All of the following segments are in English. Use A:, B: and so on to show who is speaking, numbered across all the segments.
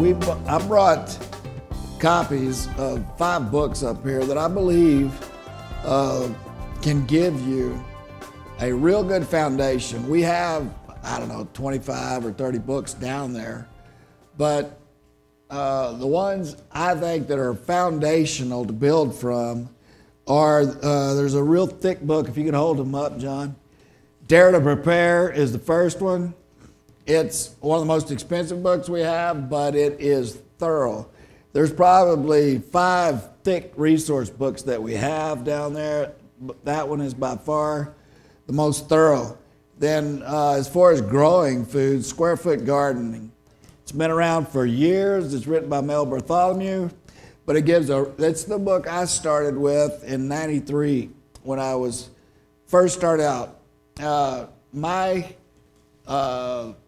A: I brought copies of 5 books up here that I believe can give you a real good foundation. We have, I don't know, 25 or 30 books down there, but the ones I think that are foundational to build from are, there's a real thick book, if you can hold them up, John. Dare to Prepare is the first one. It's one of the most expensive books we have, but it is thorough. There's probably 5 thick resource books that we have down there. That one is by far the most thorough. Then as far as growing food, Square Foot Gardening. It's been around for years. It's written by Mel Bartholomew, but it's the book I started with in '93 when I was first started out.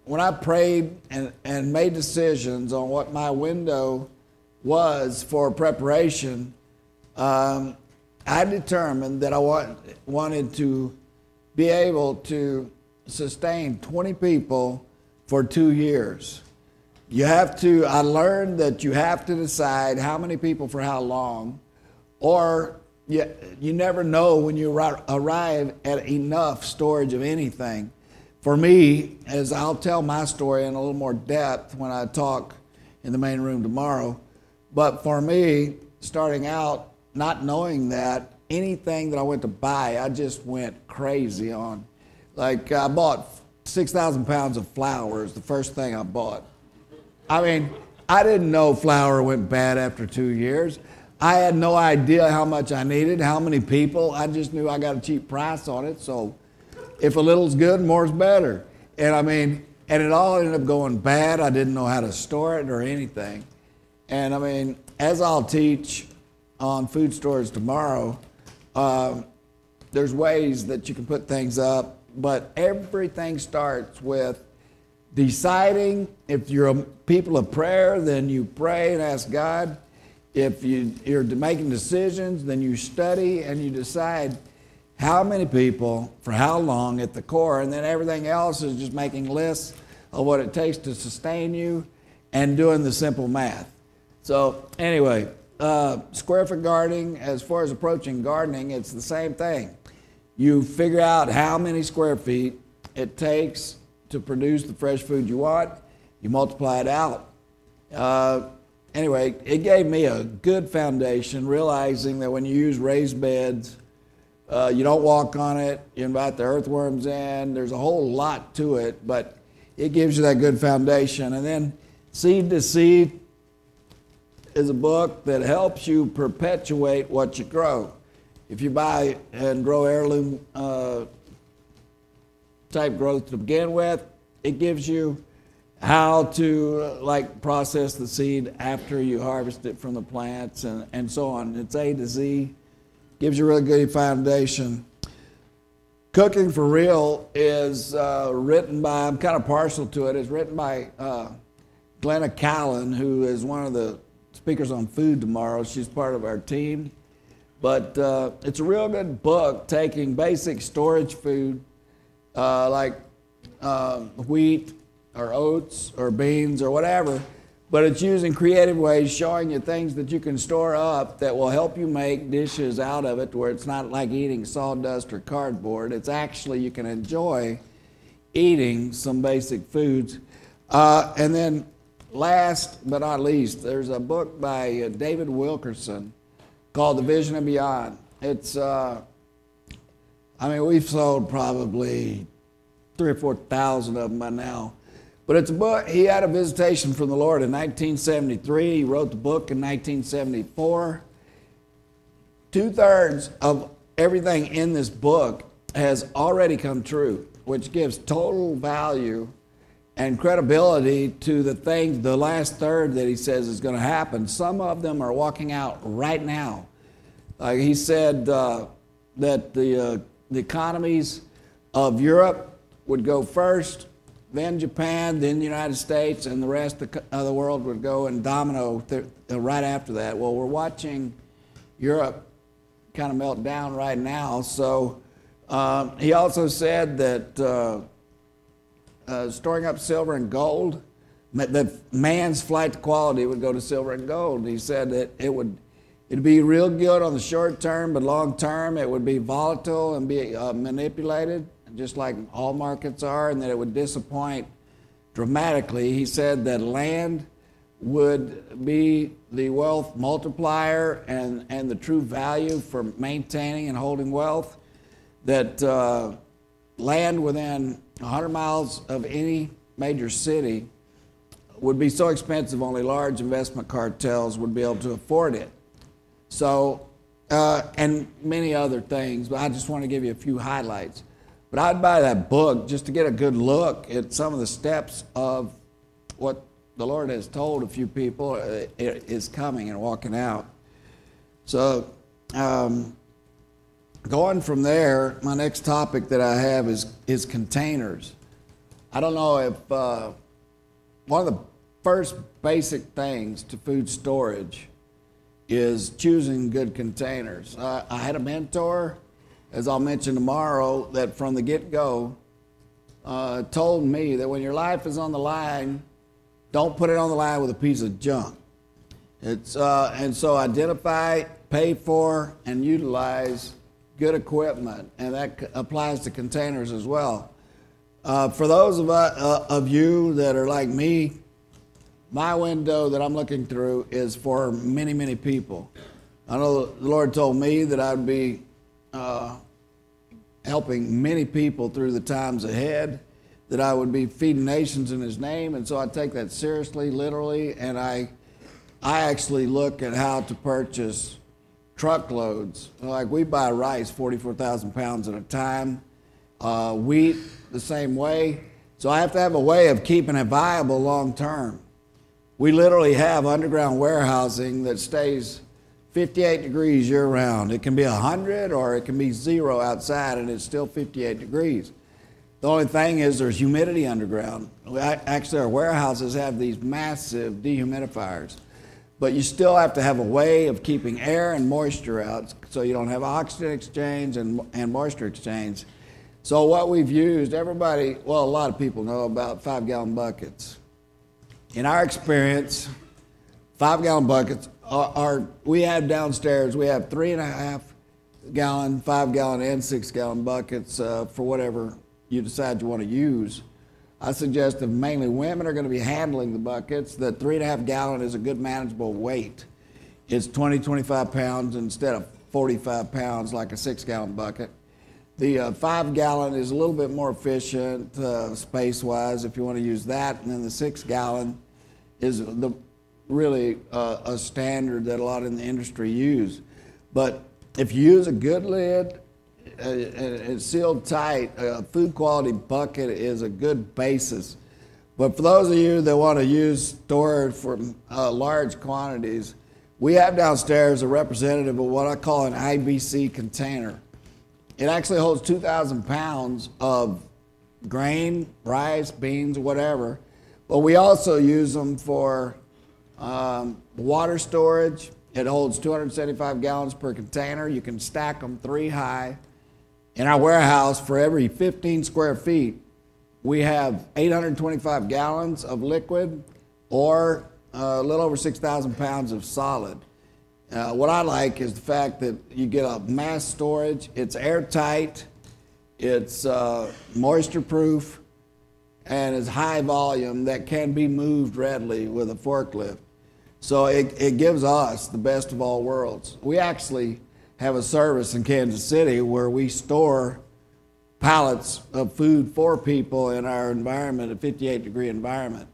A: When I prayed and made decisions on what my window was for preparation, I determined that I wanted to be able to sustain 20 people for 2 years. I learned that you have to decide how many people for how long, or you never know when you arrive at enough storage of anything. For me, as I'll tell my story in a little more depth when I talk in the main room tomorrow, but for me, starting out, not knowing that, anything that I went to buy, I just went crazy on. Like I bought 6,000 pounds of flour is the first thing I bought. I mean, I didn't know flour went bad after 2 years. I had no idea how much I needed, how many people. I just knew I got a cheap price on it, so if a little's good, more's better. And it all ended up going bad. I didn't know how to store it or anything. And as I'll teach on food stores tomorrow, there's ways that you can put things up, but everything starts with deciding. If you're a people of prayer, then you pray and ask God. If you're making decisions, then you study and you decide how many people for how long at the core, and then everything else is just making lists of what it takes to sustain you and doing the simple math. So anyway, Square Foot Gardening, as far as approaching gardening, it's the same thing. You figure out how many square feet it takes to produce the fresh food you want. You multiply it out. Anyway, it gave me a good foundation, realizing that when you use raised beds, you don't walk on it, you invite the earthworms in. There's a whole lot to it, but it gives you that good foundation. And then Seed to Seed is a book that helps you perpetuate what you grow. If you buy and grow heirloom type growth to begin with, it gives you how to process the seed after you harvest it from the plants and so on. It's A to Z. Gives you a really good foundation. Cooking for Real is written by, I'm kind of partial to it, it's written by Glenna Callan, who is one of the speakers on food tomorrow. She's part of our team. But it's a real good book taking basic storage food like wheat or oats or beans or whatever, but it's using creative ways, showing you things that you can store up that will help you make dishes out of it where it's not like eating sawdust or cardboard. It's actually, you can enjoy eating some basic foods. And then last but not least, there's a book by David Wilkerson called The Vision and Beyond. It's, we've sold probably 3,000 or 4,000 of them by now. But it's a book. He had a visitation from the Lord in 1973. He wrote the book in 1974. 2/3 of everything in this book has already come true, which gives total value and credibility to the last third that he says is going to happen. Some of them are walking out right now. He said that the economies of Europe would go first, then Japan, then the United States, and the rest of the world would go in domino right after that. Well, we're watching Europe kind of melt down right now. So he also said that storing up silver and gold that man's flight to quality would go to silver and gold. He said that it'd be real good on the short term, but long term it would be volatile and be manipulated, just like all markets are, and that it would disappoint dramatically. He said that land would be the wealth multiplier and the true value for maintaining and holding wealth, that land within 100 miles of any major city would be so expensive only large investment cartels would be able to afford it. So, and many other things, but I just want to give you a few highlights. But I'd buy that book just to get a good look at some of the steps of what the Lord has told a few people is coming and walking out. So, going from there, my next topic that I have is containers. I don't know if one of the first basic things to food storage is choosing good containers. I had a mentor, as I'll mention tomorrow, that from the get-go told me that when your life is on the line, don't put it on the line with a piece of junk. And so identify, pay for, and utilize good equipment, and that applies to containers as well. For those of you that are like me, my window that I'm looking through is for many, many people. I know the Lord told me that I'd be helping many people through the times ahead, that I would be feeding nations in His name, and so I take that seriously, literally, and I actually look at how to purchase truckloads. Like we buy rice, 44,000 pounds at a time, wheat the same way, so I have to have a way of keeping it viable long term. We literally have underground warehousing that stays 58 degrees year round. It can be 100 or it can be 0 outside and it's still 58 degrees. The only thing is there's humidity underground. Actually, our warehouses have these massive dehumidifiers, but you still have to have a way of keeping air and moisture out so you don't have oxygen exchange and moisture exchange. So what we've used, everybody, well, a lot of people know about 5-gallon buckets. In our experience, 5-gallon buckets we have downstairs, we have 3.5-gallon, 5-gallon, and 6-gallon buckets for whatever you decide you want to use. I suggest if mainly women are going to be handling the buckets, that 3.5-gallon is a good manageable weight. It's 25 pounds instead of 45 pounds like a 6-gallon bucket. The 5-gallon is a little bit more efficient space-wise if you want to use that, and then the 6-gallon is really a standard that a lot in the industry use. But if you use a good lid and it's sealed tight, a food quality bucket is a good basis. But for those of you that want to use storage for large quantities, we have downstairs a representative of what I call an IBC container. It actually holds 2,000 pounds of grain, rice, beans, whatever. But we also use them for water storage. It holds 275 gallons per container. You can stack them 3 high. In our warehouse, for every 15 square feet, we have 825 gallons of liquid or a little over 6,000 pounds of solid. What I like is the fact that you get a mass storage. It's airtight, it's moisture proof, and it's high volume that can be moved readily with a forklift. So it gives us the best of all worlds. We actually have a service in Kansas City where we store pallets of food for people in our environment, a 58-degree environment.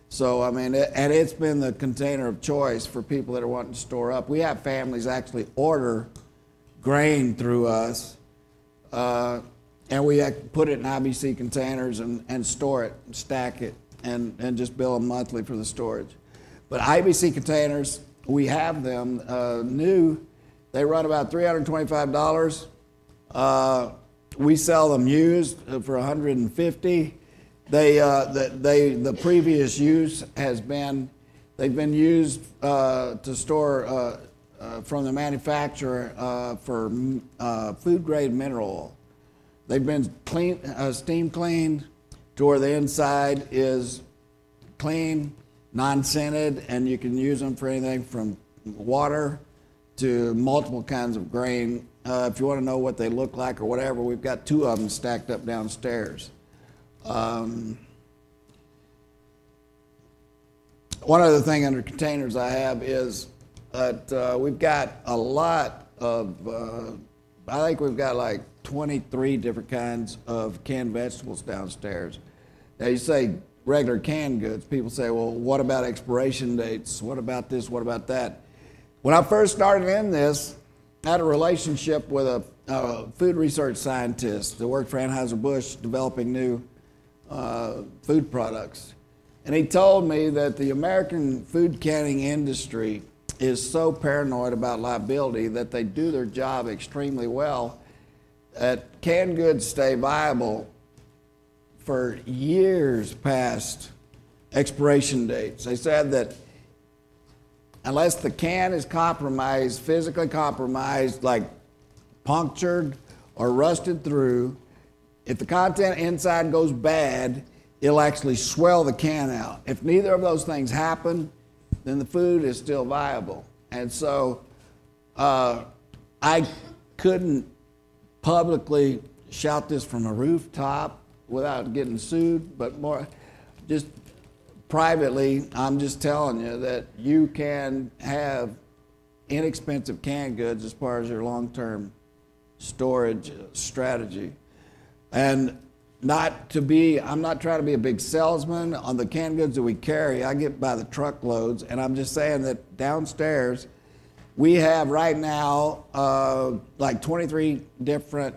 A: So, I mean, and it's been the container of choice for people that are wanting to store up. We have families actually order grain through us, and we put it in IBC containers and store it, and stack it, and just bill them monthly for the storage. But IBC containers, we have them new. They run about $325. We sell them used for $150. The previous use has been, they've been used to store from the manufacturer for food grade mineral oil. They've been steam cleaned to where the inside is clean, non-scented, and you can use them for anything from water to multiple kinds of grain. If you want to know what they look like or whatever, we've got 2 of them stacked up downstairs. One other thing under containers I have is that we've got a lot of, I think we've got like 23 different kinds of canned vegetables downstairs. Now you say regular canned goods, people say, well, what about expiration dates? What about this? What about that? When I first started in this, I had a relationship with a food research scientist that worked for Anheuser-Busch developing new food products. And he told me that the American food canning industry is so paranoid about liability that they do their job extremely well, that canned goods stay viable for years past expiration dates. They said that unless the can is compromised, physically compromised, like punctured or rusted through, if the content inside goes bad, it'll actually swell the can out. If neither of those things happen, then the food is still viable. And so I couldn't publicly shout this from a rooftop without getting sued, but more just privately, I'm just telling you that you can have inexpensive canned goods as part of your long-term storage strategy. And I'm not trying to be a big salesman on the canned goods that we carry. I get by the truckloads, and I'm just saying that downstairs we have right now like 23 different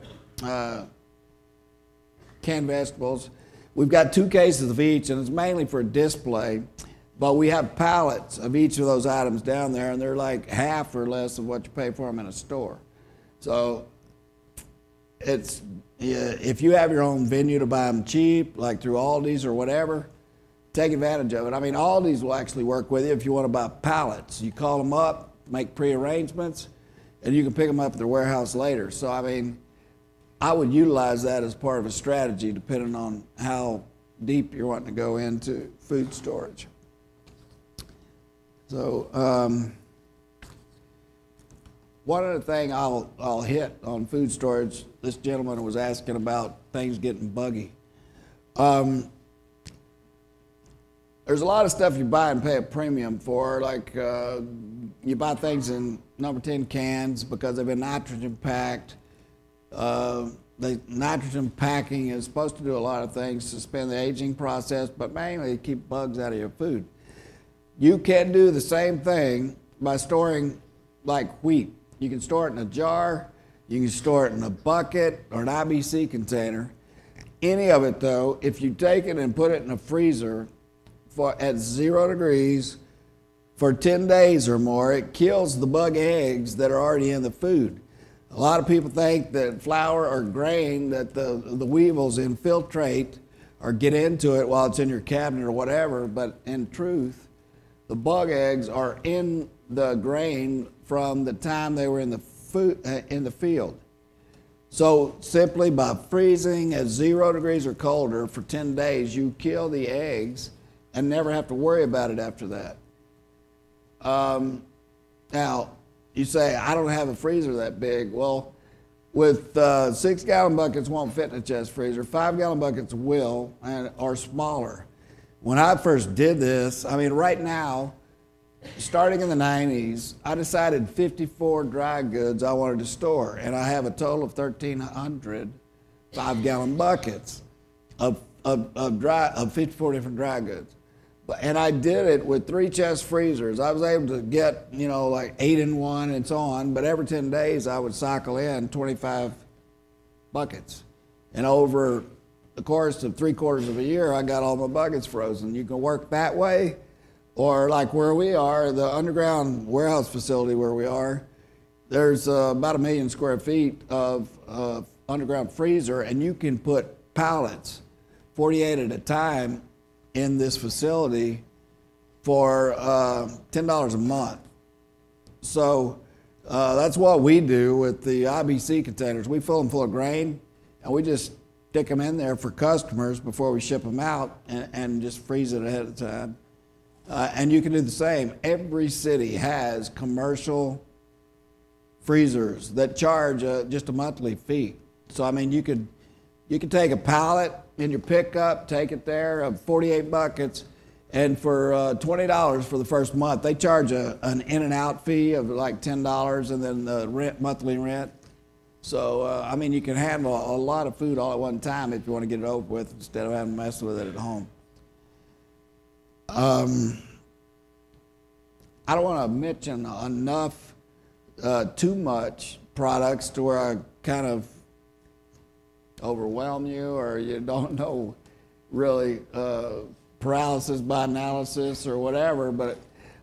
A: canned vegetables. We've got 2 cases of each, and it's mainly for display, but we have pallets of each of those items down there, and they're like half or less of what you pay for them in a store. So it's, if you have your own venue to buy them cheap, like through Aldi's or whatever, take advantage of it. I mean, Aldi's will actually work with you if you want to buy pallets. You call them up, make pre-arrangements, and you can pick them up at their warehouse later. So, I mean, I would utilize that as part of a strategy depending on how deep you're wanting to go into food storage. So, one other thing I'll hit on food storage, this gentleman was asking about things getting buggy. There's a lot of stuff you buy and pay a premium for, like you buy things in number 10 cans because they've been nitrogen packed. The nitrogen packing is supposed to do a lot of things, suspend the aging process, but mainly keep bugs out of your food. You can do the same thing by storing like wheat. You can store it in a jar, you can store it in a bucket or an IBC container. Any of it though, if you take it and put it in a freezer at 0 degrees for 10 days or more, it kills the bug eggs that are already in the food. A lot of people think that flour or grain, that the weevils infiltrate or get into it while it's in your cabinet or whatever, but in truth, the bug eggs are in the grain from the time they were in the field. So simply by freezing at 0 degrees or colder for 10 days, you kill the eggs and never have to worry about it after that. Now, you say, I don't have a freezer that big. Well, with 6-gallon buckets won't fit in a chest freezer. 5-gallon buckets will and are smaller. When I first did this, I mean, right now, starting in the 90s, I decided 54 dry goods I wanted to store, and I have a total of 1,300 5-gallon buckets of 54 different dry goods. And I did it with 3 chest freezers. I was able to get, you know, like 8 in one and so on, but every 10 days I would cycle in 25 buckets. And over the course of 3/4 of a year, I got all my buckets frozen. You can work that way, or like where we are, the underground warehouse facility where we are, there's about 1 million square feet of underground freezer, and you can put pallets, 48 at a time, in this facility for $10 a month. So that's what we do with the IBC containers. We fill them full of grain, and we just stick them in there for customers before we ship them out, and just freeze it ahead of time. And you can do the same. Every city has commercial freezers that charge just a monthly fee. So I mean, you could take a pallet in your pickup, take it there of 48 buckets, and for $20 for the first month, they charge an in and out fee of like $10, and then the monthly rent. So I mean, you can handle a lot of food all at one time if you want to get it over with instead of having to mess with it at home. I don't want to mention enough, too much products to where I kind of overwhelm you, or you don't know really paralysis by analysis or whatever, but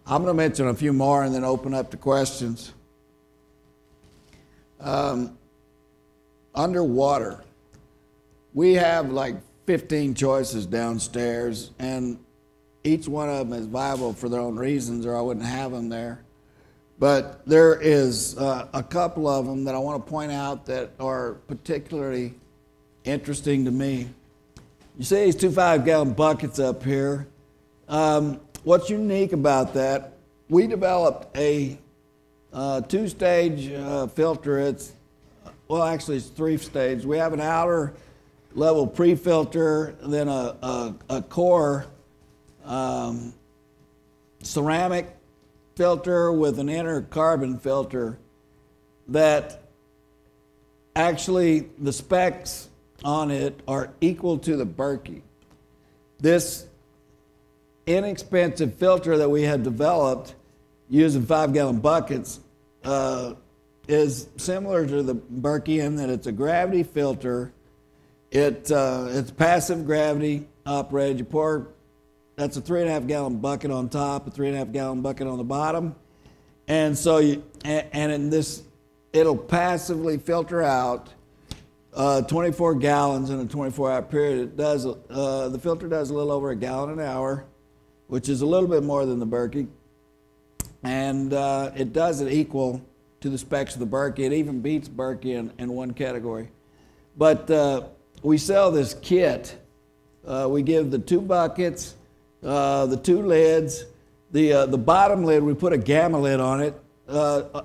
A: I'm going to mention a few more and then open up to questions. Underwater, we have like 15 choices downstairs, and each one of them is viable for their own reasons, or I wouldn't have them there. But there is a couple of them that I want to point out that are particularly interesting to me. You see these 2 5-gallon buckets up here. What's unique about that, we developed a 2-stage filter. Actually it's 3-stage. We have an outer level pre-filter, then a core ceramic filter with an inner carbon filter that actually the specs on it are equal to the Berkey. This inexpensive filter that we had developed using 5-gallon buckets is similar to the Berkey in that it's a gravity filter. It's passive gravity operated. You pour, that's a 3.5-gallon bucket on top, a 3.5-gallon bucket on the bottom, and so and in this, it'll passively filter out 24 gallons in a 24-hour period. It does the filter does a little over 1 gallon an hour, which is a little bit more than the Berkey, and it does it equal to the specs of the Berkey. It even beats Berkey in one category. But we sell this kit. We give the 2 buckets, the 2 lids. The bottom lid, we put a gamma lid on it.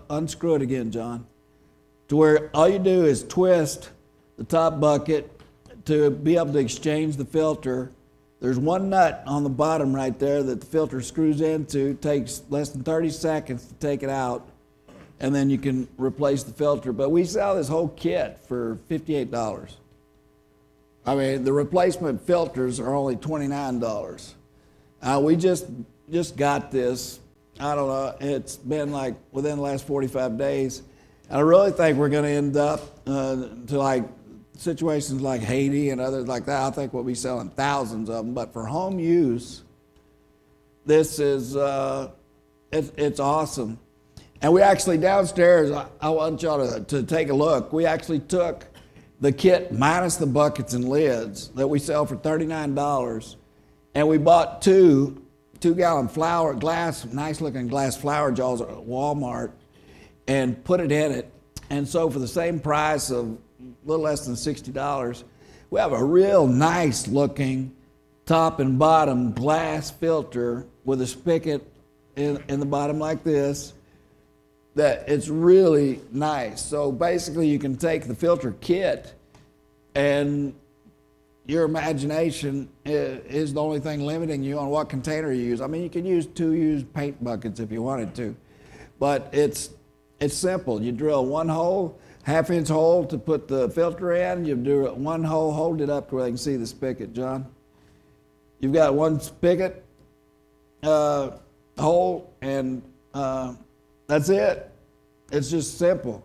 A: Unscrew it again, John. To where all you do is twist the top bucket to be able to exchange the filter. There's one nut on the bottom right there that the filter screws into. It takes less than 30 seconds to take it out, and then you can replace the filter. But we sell this whole kit for $58. I mean, the replacement filters are only $29. We just got this, I don't know, it's been like within the last 45 days. And I really think we're going to end up to like situations like Haiti and others like that. I think we'll be selling thousands of them. But for home use, this is, it's awesome. And we actually downstairs, I want y'all to take a look. We actually took the kit minus the buckets and lids that we sell for $39, and we bought 2-gallon nice looking glass flower jars at Walmart, and put it in it. And so for the same price of a little less than $60, we have a real nice looking top and bottom glass filter with a spigot in the bottom like this, that it's really nice. So basically you can take the filter kit, and your imagination is the only thing limiting you on what container you use. I mean, you can use 2 used paint buckets if you wanted to, but it's simple. You drill 1 hole, 1/2-inch hole to put the filter in. You do 1 hole, hold it up to where they can see the spigot, John. You've got 1 spigot hole, and that's it. It's just simple.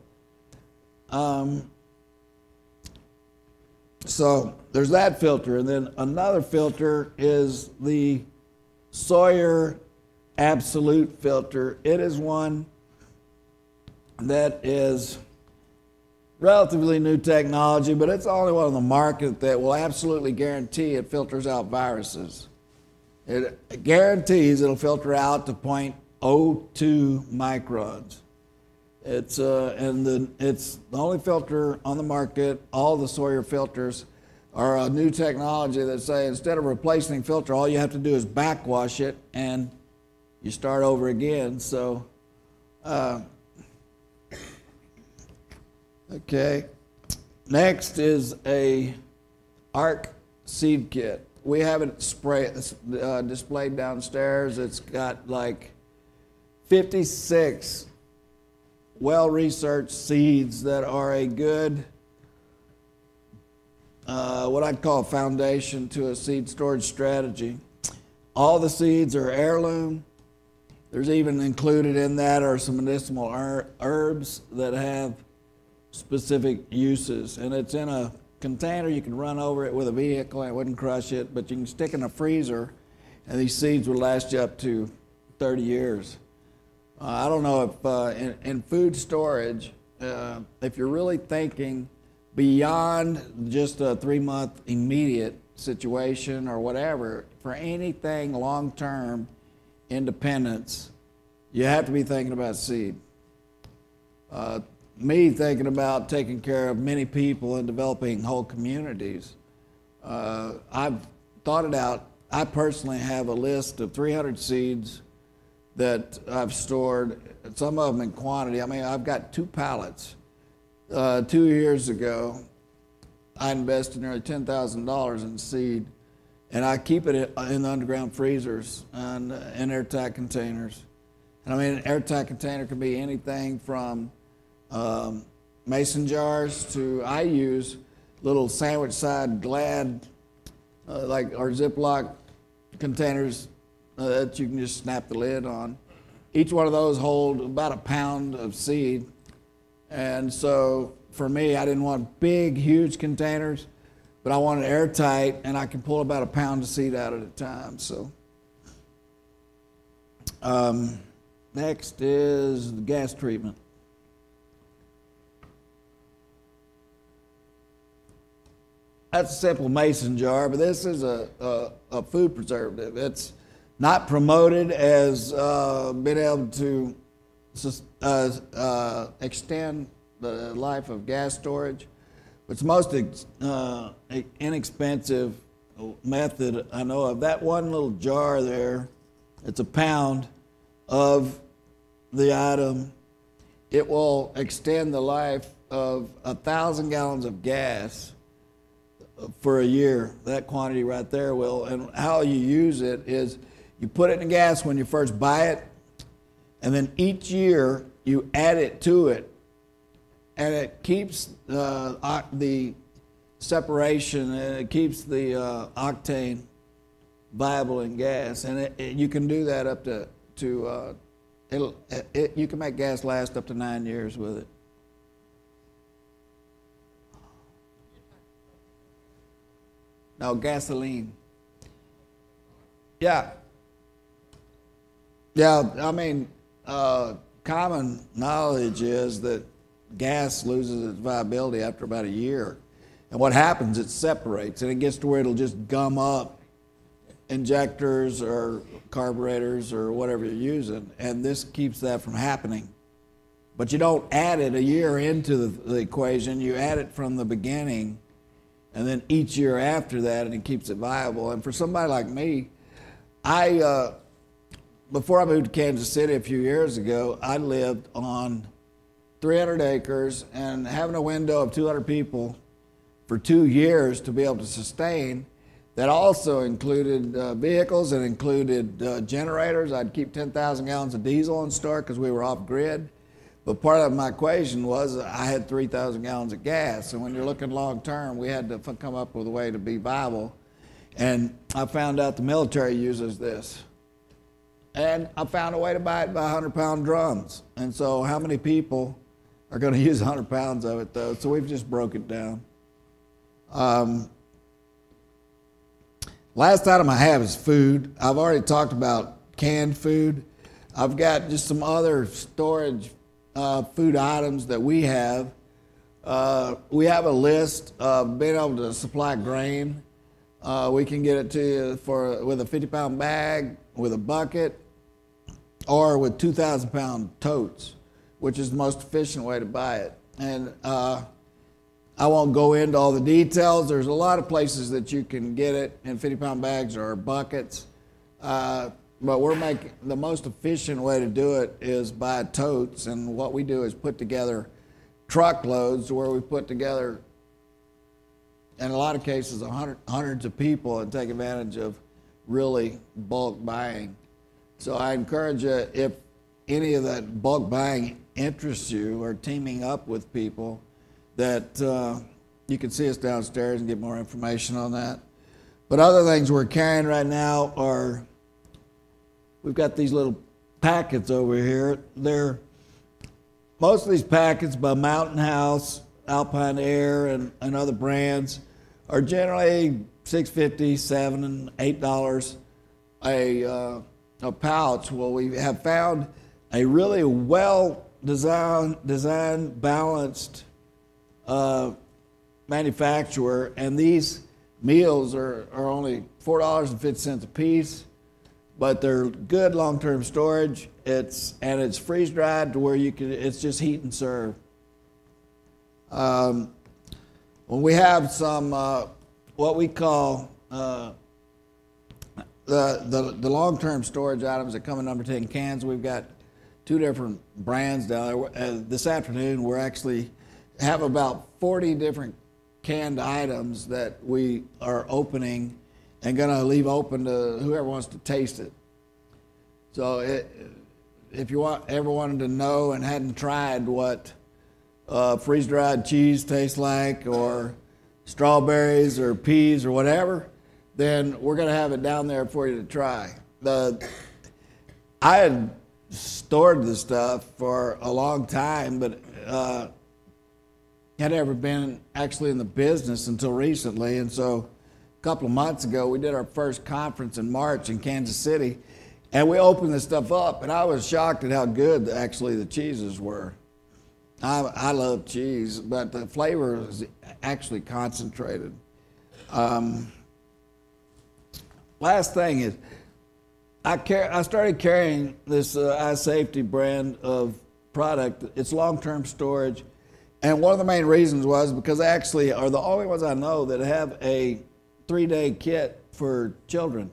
A: So there's that filter, and then another filter is the Sawyer Absolute filter. It is one that is relatively new technology, but it's the only one on the market that will absolutely guarantee it filters out viruses. It guarantees it'll filter out to 0.02 microns. It's it's the only filter on the market. All the Sawyer filters or a new technology that say instead of replacing filter, all you have to do is backwash it and you start over again. So, okay. Next is a ARC seed kit. We have it displayed downstairs. It's got like 56 well-researched seeds that are a good, what I'd call a foundation to a seed storage strategy. All the seeds are heirloom. There's even included in that are some medicinal herbs that have specific uses. And it's in a container. You can run over it with a vehicle and it wouldn't crush it, but you can stick in a freezer and these seeds would last you up to 30 years. I don't know if in food storage, if you're really thinking beyond just a 3-month immediate situation or whatever, for anything long-term independence, you have to be thinking about seed. Me thinking about taking care of many people and developing whole communities, I've thought it out. I personally have a list of 300 seeds that I've stored, some of them in quantity. I mean, I've got 2 pallets. 2 years ago, I invested nearly $10,000 in seed, and I keep it in the underground freezers and in airtight containers. And I mean, an airtight container can be anything from mason jars to, I use little sandwich side Glad, like our Ziploc containers that you can just snap the lid on. Each one of those hold about a pound of seed. And so for me, I didn't want big, huge containers, but I wanted airtight, and I can pull about a pound of seed out at a time. So next is the gas treatment. That's a simple mason jar, but this is a food preservative. It's not promoted as being able to extend the life of gas storage. It's the most inexpensive method I know of. That one little jar there, it's a pound of the item. It will extend the life of 1,000 gallons of gas for a year. That quantity right there will. And how you use it is you put it in gas when you first buy it, and then each year you add it to it, and it keeps the separation, and it keeps the octane viable in gas. And you can do that up to you can make gas last up to 9 years with it. No, gasoline. Yeah. Yeah, I mean, common knowledge is that gas loses its viability after about a year. And what happens, it separates, and it gets to where it'll just gum up injectors or carburetors or whatever you're using, and this keeps that from happening. But you don't add it a year into the equation, you add it from the beginning, and then each year after that, and it keeps it viable. And for somebody like me, before I moved to Kansas City a few years ago, I lived on 300 acres, and having a window of 200 people for 2 years to be able to sustain, that also included vehicles, and included generators. I'd keep 10,000 gallons of diesel in store because we were off grid. But part of my equation was I had 3,000 gallons of gas. And when you're looking long term, we had to come up with a way to be viable. And I found out the military uses this. And I found a way to buy it by 100-pound drums. And so how many people are going to use 100 pounds of it, though? So we've just broke it down. Last item I have is food. I've already talked about canned food. I've got just some other storage food items that we have. We have a list of being able to supply grain. We can get it to you with a 50-pound bag, with a bucket, or with 2,000-pound totes, which is the most efficient way to buy it. And I won't go into all the details. There's a lot of places that you can get it in 50-pound bags or buckets. But we're making the most efficient way to do it is by totes. And what we do is put together truckloads where we put together, in a lot of cases, hundreds of people and take advantage of really bulk buying. So I encourage you, if any of that bulk buying interests you or teaming up with people, that you can see us downstairs and get more information on that. But other things we're carrying right now are, we've got these little packets over here. Most of these packets by Mountain House, Alpine Air, and other brands are generally $6.50, $7, and $8 a pouch. Well, we have found a really well designed, balanced manufacturer, and these meals are only $4.50 a piece, but they're good long-term storage. It's freeze dried to where it's just heat and serve. When we have some what we call the long-term storage items that come in number 10 cans, we've got 2 different brands down there. This afternoon we're actually have about 40 different canned items that we are opening and going to leave open to whoever wants to taste it. So if you ever wanted to know and hadn't tried what freeze-dried cheese tastes like, or strawberries or peas or whatever, then we're going to have it down there for you to try. I had stored this stuff for a long time, but had never been actually in the business until recently. And so a couple of months ago, we did our first conference in March in Kansas City, and we opened this stuff up, and I was shocked at how good actually the cheeses were. I love cheese, but the flavor is actually concentrated. Last thing is, I started carrying this iSafety brand of product. It's long-term storage. And one of the main reasons was because they actually are the only ones I know that have a 3-day kit for children.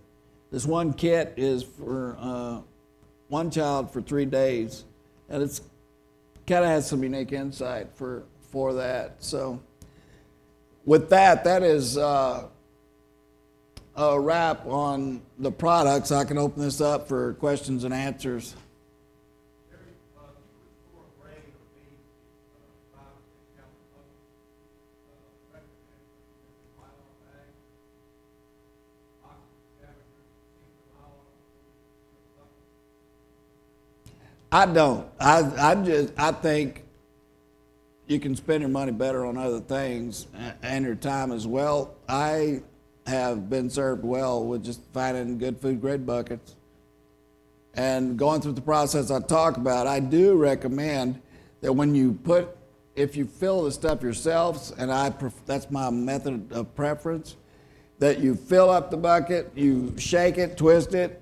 A: This one kit is for one child for 3 days. And it's kind of has some unique insight for that. So with that is a wrap on the products. I can open this up for questions and answers. I don't. I think you can spend your money better on other things and your time as well. I have been served well with just finding good food grade buckets and going through the process I talk about. I do recommend that if you fill the stuff yourselves, and that's my method of preference, that you fill up the bucket, you shake it, twist it,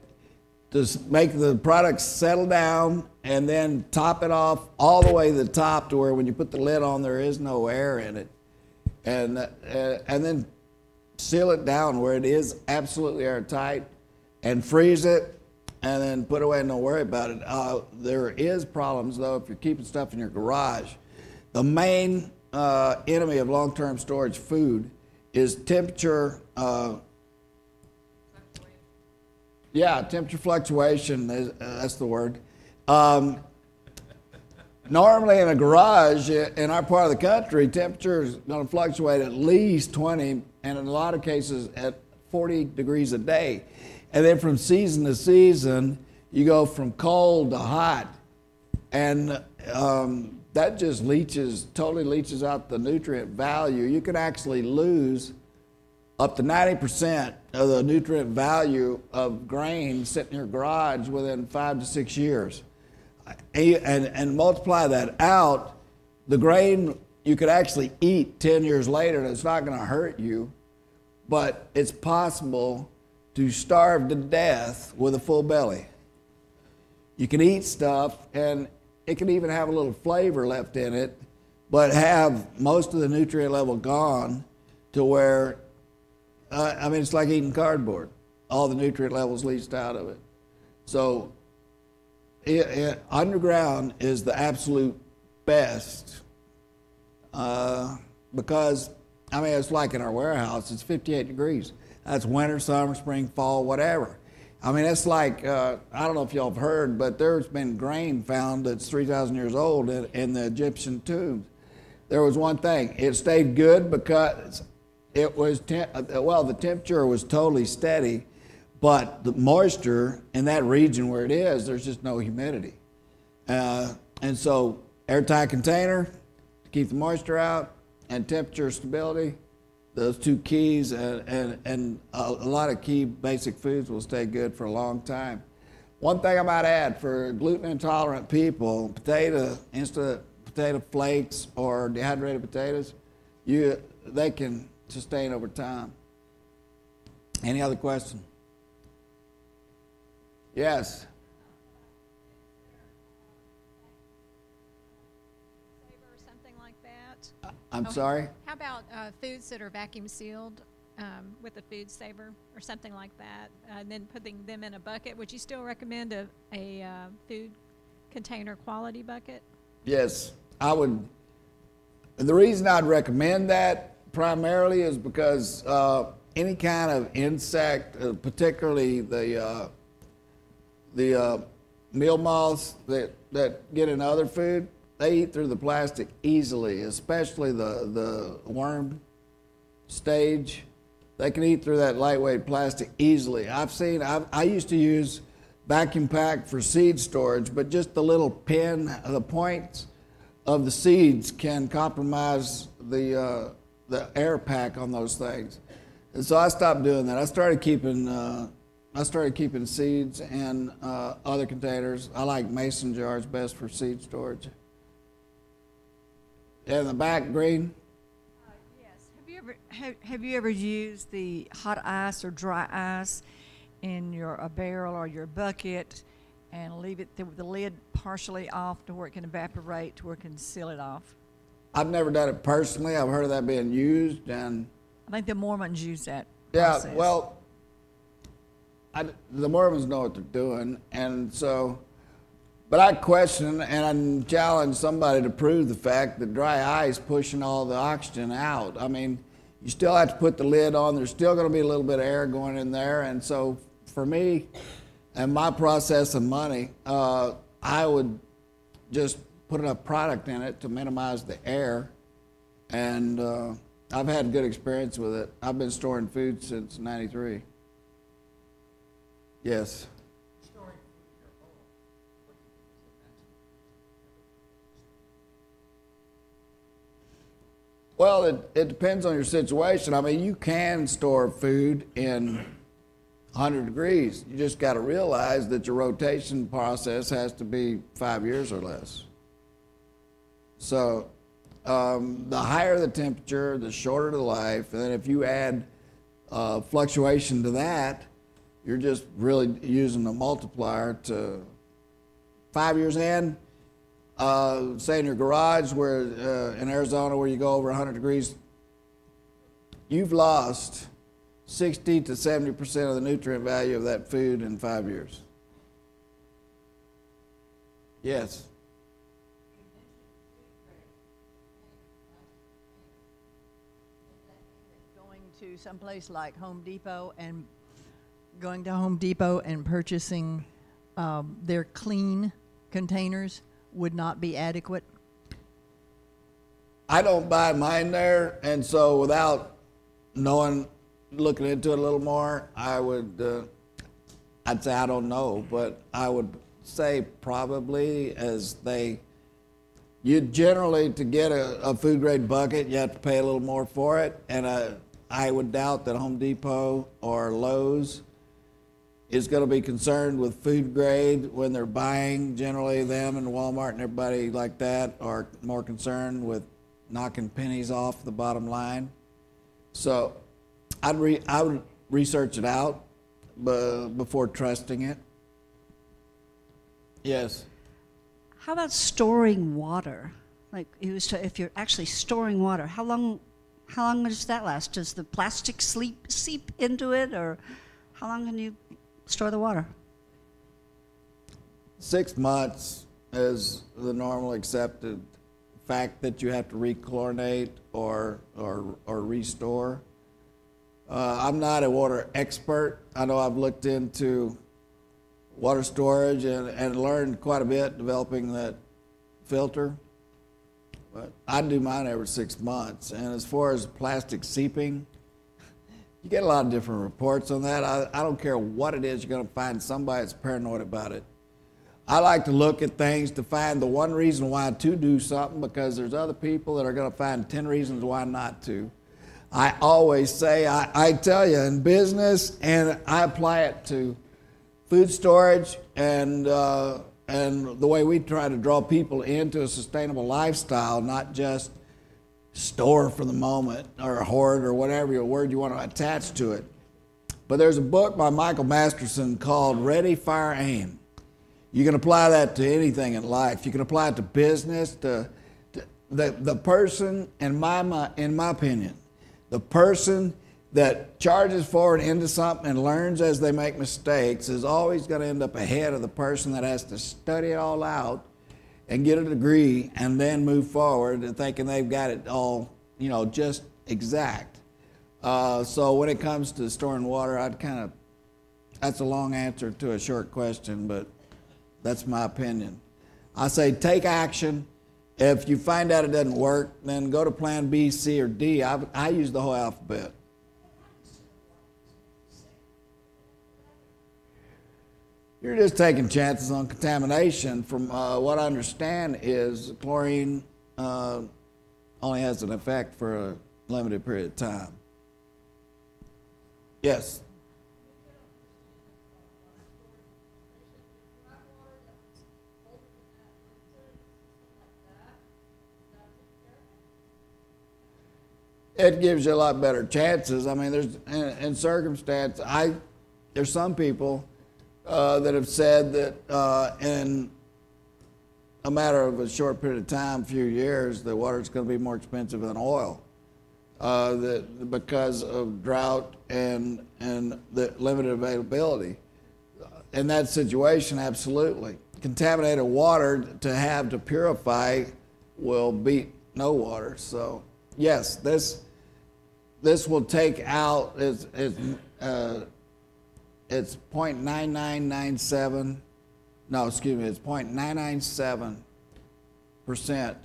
A: to make the product settle down, and then top it off all the way to the top to where when you put the lid on, there is no air in it. And then seal it down where it is absolutely airtight, and freeze it, and then put it away and don't worry about it. There is problems, though, if you're keeping stuff in your garage. The main enemy of long-term storage food is temperature. Temperature fluctuation, that's the word. Normally in a garage in our part of the country, temperature is going to fluctuate at least 20, and in a lot of cases at 40 degrees a day. And then from season to season, you go from cold to hot. And that just totally leaches out the nutrient value. You can actually lose up to 90% of the nutrient value of grain sitting in your garage within 5 to 6 years. And multiply that out, the grain you could actually eat 10 years later, and it's not going to hurt you, but it's possible to starve to death with a full belly. You can eat stuff, and it can even have a little flavor left in it, but have most of the nutrient level gone to where, I mean, it's like eating cardboard. All the nutrient levels leached out of it. So underground is the absolute best because, I mean, it's like in our warehouse, it's 58 degrees. That's winter, summer, spring, fall, whatever. I mean, it's like, I don't know if y'all have heard, but there's been grain found that's 3,000 years old in the Egyptian tombs. There was one thing, it stayed good because it was, well, the temperature was totally steady, but the moisture in that region where it is, there's just no humidity. And so airtight container to keep the moisture out and temperature stability, those two keys, and a lot of key basic foods will stay good for a long time. One thing I might add, for gluten intolerant people, instead of potato flakes or dehydrated potatoes, they can sustain over time. Any other question? Yes.
B: Or something like that.
A: I'm sorry?
B: How about foods that are vacuum sealed with a food saver or something like that, and then putting them in a bucket? Would you still recommend a food container quality bucket?
A: Yes, I would. And the reason I'd recommend that primarily is because any kind of insect, particularly the meal moths that get in other food, they eat through the plastic easily, especially the worm stage. They can eat through that lightweight plastic easily. I used to use vacuum pack for seed storage, but just the little pin, the points of the seeds can compromise the air pack on those things. And so I stopped doing that. I started keeping seeds in other containers. I like mason jars best for seed storage. In the back, green.
C: Yes. Have you ever used the hot ice or dry ice in a barrel or your bucket and leave it with the lid partially off to where it can evaporate, to where it can seal it off?
A: I've never done it personally. I've heard of that being used, and
C: I think the Mormons use that
A: yeah,
C: process.
A: well, the Mormons know what they're doing, and so, but I question and I challenge somebody to prove the fact that dry ice pushing all the oxygen out. I mean, you still have to put the lid on. There's still going to be a little bit of air going in there, and so for me and my process of money, I would just put enough product in it to minimize the air, and I've had good experience with it. I've been storing food since '93. Yes. Well, it depends on your situation. I mean, you can store food in 100 degrees. You just got to realize that your rotation process has to be 5 years or less. So the higher the temperature, the shorter the life. And then if you add fluctuation to that, you're just really using a multiplier to 5 years in. Say in your garage, where in Arizona, where you go over 100 degrees, you've lost 60 to 70% of the nutrient value of that food in 5 years. Yes.
C: Going to someplace like Home Depot and going to Home Depot and purchasing their clean containers would not be adequate?
A: I don't buy mine there, and so without looking into it a little more, I'd say I don't know, but I would say probably you generally, to get a food grade bucket, you have to pay a little more for it, and I would doubt that Home Depot or Lowe's is going to be concerned with food grade when they're buying. Generally, them and Walmart and everybody like that are more concerned with knocking pennies off the bottom line. So I would research it out before trusting it. Yes.
D: How about storing water? Like if you're actually storing water, how long does that last? Does the plastic seep into it, or how long can you store the water?
A: 6 months is the normal accepted fact that you have to rechlorinate or restore. I'm not a water expert. I know I've looked into water storage and learned quite a bit developing that filter. But I do mine every 6 months. And as far as plastic seeping, you get a lot of different reports on that. I don't care what it is, you're going to find somebody that's paranoid about it. I like to look at things to find the one reason why to do something, because there's other people that are going to find 10 reasons why not to. I always say, I tell you, in business, and I apply it to food storage and the way we try to draw people into a sustainable lifestyle, not just store for the moment or hoard or whatever your word you want to attach to it. But there's a book by Michael Masterson called Ready, Fire, Aim. You can apply that to anything in life. You can apply it to business, to the person, in my opinion, the person that charges forward into something and learns as they make mistakes is always going to end up ahead of the person that has to study it all out and get a degree and then move forward and thinking they've got it all, just exact. So when it comes to storing water, that's a long answer to a short question, but that's my opinion. I say take action. If you find out it doesn't work, then go to plan B, C, or D. I use the whole alphabet. You're just taking chances on contamination. From what I understand is chlorine only has an effect for a limited period of time. Yes? It gives you a lot better chances. I mean, there's some people that have said that in a matter of a short period of time, few years, the water is going to be more expensive than oil because of drought and the limited availability. In that situation, absolutely. Contaminated water to purify will beat no water. So, yes, this will take out it's 0.9997. No, excuse me. It's 0.997%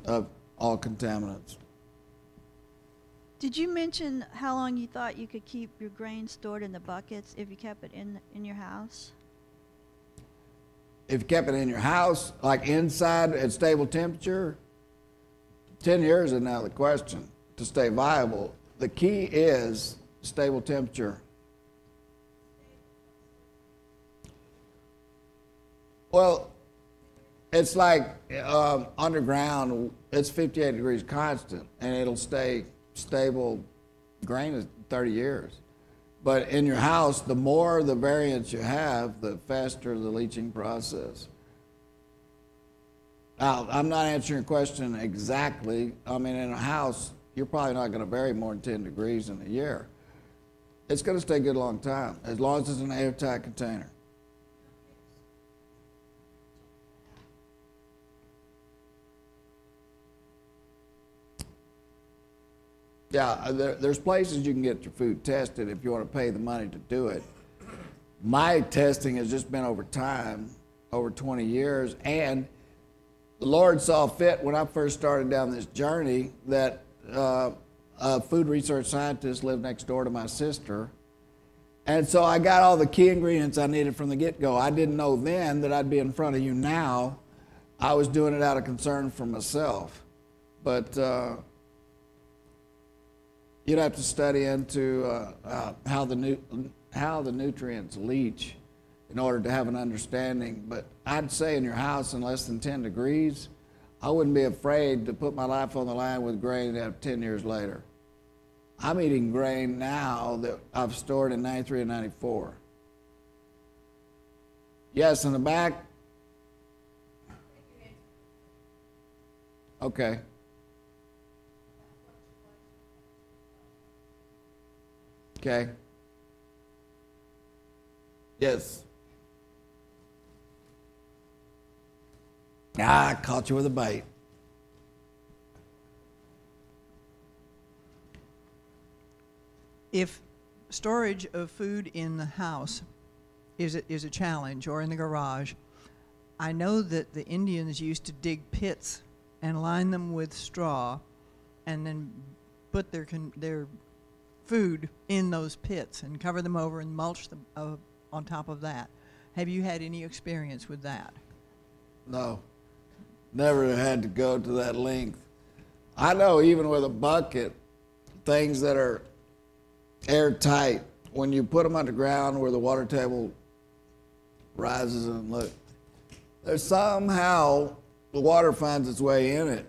A: of all contaminants.
E: Did you mention how long you thought you could keep your grain stored in the buckets if you kept it in your house?
A: If you kept it in your house, like inside at stable temperature, 10 years is now the question to stay viable. The key is stable temperature. Well, it's like underground, it's 58 degrees constant, and it'll stay stable grain is 30 years. But in your house, the more the variance you have, the faster the leaching process. Now, I'm not answering your question exactly. I mean, in a house, you're probably not going to vary more than 10 degrees in a year. It's going to stay good a long time, as long as it's an airtight container. Yeah, there's places you can get your food tested if you want to pay the money to do it. My testing has just been over time, over 20 years, and the Lord saw fit when I first started down this journey that a food research scientist lived next door to my sister. And so I got all the key ingredients I needed from the get-go. I didn't know then that I'd be in front of you now. I was doing it out of concern for myself. But you'd have to study into how the nutrients leach in order to have an understanding. But I'd say in your house in less than 10 degrees, I wouldn't be afraid to put my life on the line with grain that 10 years later. I'm eating grain now that I've stored in 93 and 94. Yes, in the back. Okay. Okay. Yes. Ah, I caught you with a bait.
F: If storage of food in the house is a challenge, or in the garage, I know that the Indians used to dig pits and line them with straw, and then put their food in those pits and cover them over and mulch them on top of that. Have you had any experience with that?
A: No. Never had to go to that length. I know even with a bucket, things that are airtight, when you put them underground where the water table rises and look, there's somehow the water finds its way in it.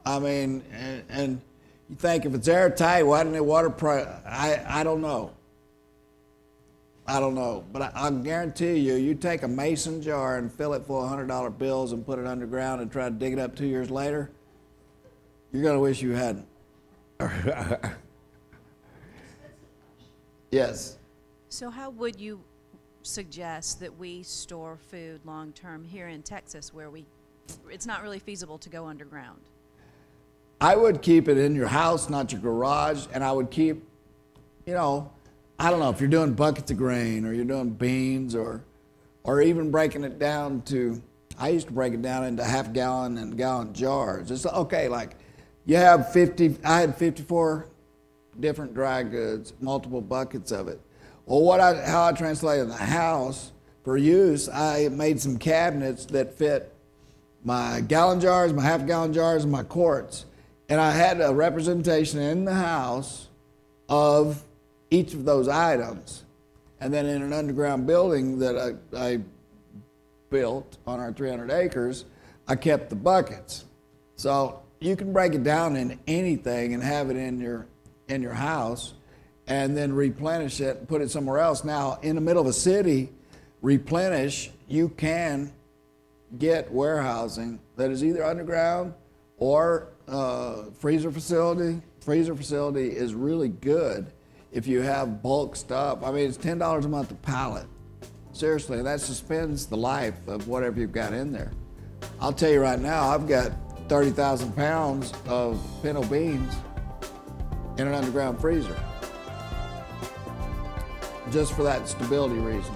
A: I mean, and you think if it's airtight, why didn't it I don't know. I don't know, but I guarantee you, you take a mason jar and fill it full of $100 bills and put it underground and try to dig it up 2 years later, you're going to wish you hadn't. Yes.
G: So how would you suggest that we store food long term here in Texas, where it's not really feasible to go underground?
A: I would keep it in your house, not your garage, and I would keep, I don't know, if you're doing buckets of grain or you're doing beans or even breaking it down to, I used to break it down into half-gallon and gallon jars. It's okay, like you have I had 54 different dry goods, multiple buckets of it. Well, how I translated the house for use, I made some cabinets that fit my gallon jars, my half-gallon jars, and my quarts. And I had a representation in the house of each of those items. And then in an underground building that I built on our 300 acres, I kept the buckets. So you can break it down in anything and have it in your house and then replenish it and put it somewhere else. Now, in the middle of a city, replenish, you can get warehousing that is either underground or freezer facility. Freezer facility is really good if you have bulk stuff. I mean, it's $10 a month a pallet. Seriously, that suspends the life of whatever you've got in there. I'll tell you right now, I've got 30,000 pounds of pinto beans in an underground freezer, just for that stability reason.